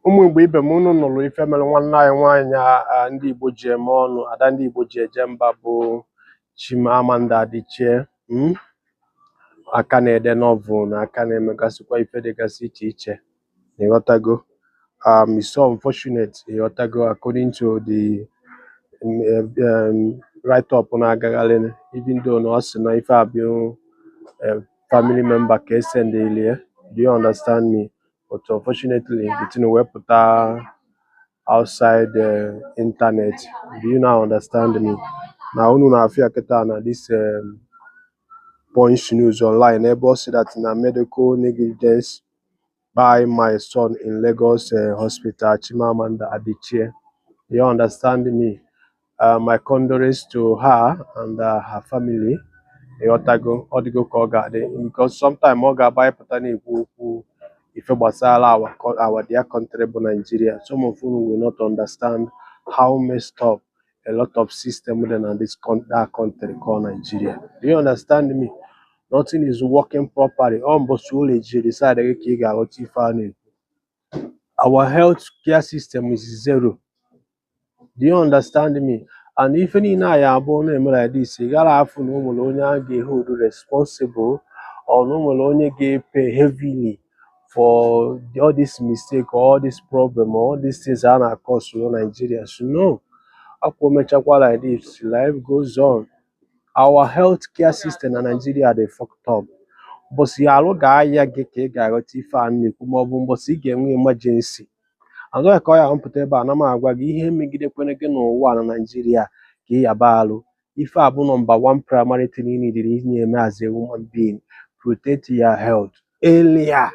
ụmụ Igbo ibe m unu nụrụ ife mere nwanne anyị nwaanyị ndị Igbo ji eme ọnụ ada ndị Igbo ji eje mba bụ Chimamanda Adichie aka na-ede novel na aka na-emegasịkwa ife dịgasị iche iche ịghọtago. It's so unfortunate ịghọtago, according to the write-up na-agagharị, even though na ọ sị na ife abịa family member ka esendeli ya. Do you understand me? But unfortunately, the thing wepụta outside the internet. Do you now understand me? Now, unu na-afịa kịta na this Punch News online ebe ọ sị that na medical negligence by my son in Lagos hospital, Chimamanda Adichie. You understand me? My condolences to her and her family. Ịghọtago, ọ dịgo ka ọ ga-adị, because sometimes ọ ga-aba ịpụta na-ekwu okwu ife gbasara our dear country bụ Nigeria. Some of you will not understand how messed up a lot of system than that country called Nigeria. Do you understand me? Nothing is working properly. Our health care system is zero. Do you understand me? And if any na ya abụọ na-eme like this, ị gara afụ na ụmụ onye a ga-hold responsible or na ụmụ onye ga-pay heavily for all this mistake or all this problem or all these things a na-cause Nigeria. So no, akwa mechakwa like this, life goes on. Our health care system in Nigeria dey fucked up. Mbọsị alụ ga-aya gị ka ị ga-aghọta ife a na-ekwu, ma ọ bụ mbọsị ị ga-enwe emergency. Agaghị ka ọ ya mpụta ebe a na m agwa gị ihe megidekwana gị n'ụwa na Nigeria ka ị yaba alụ. Ife a bụ number one primary thing you need eme as a human being. Protect your health earlier.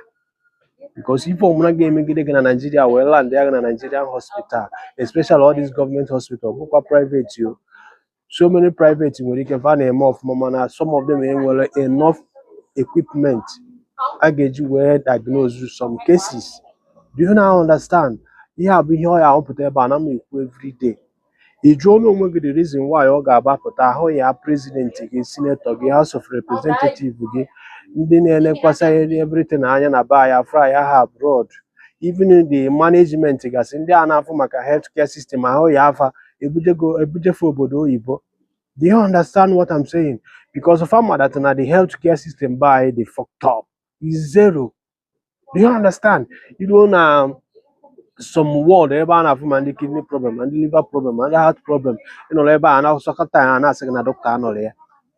Because if ọmụna ga-emegide gị na Nigeria wee land ya na Nigerian hospital, especially all these government hospital, bụkwa private yo. So many private nwere ike fa na-eme ọfụma, mana some of them enwere enough equipment a ga-eji wee diagnose some cases. Do you now understand? Ihe a bụ ihe ọ ya ahụpụta ebe a na m ekwu everyday. Ị jụọ n'onwe gị the reason why ọ ga-agbapụta ahụ ya president gị, senator gị, house of representative gị, ndị na-elekwasa everything anya na ba ya fry ha abroad, even the management gasị ndị a na-afụ maka healthcare system ahụ ya afa ebujefe obodo oyibo. Do you understand what I'm saying? Because of how that na the healthcare system by the fucked up is zero. Do you understand? You know now some world ebe a na-afụ ma ndị kidney problem, and liver problem, and heart problem, ebe a na-asọkọta ya na-asị na doctor anọrọ ya.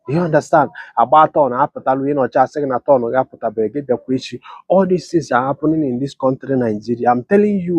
Do you understand? Agba turn apụtalụ ịnọcha asị na turn ga-apụtabeghị gị bịakwa echi. All these things are happening in this country, Nigeria. I'm telling you.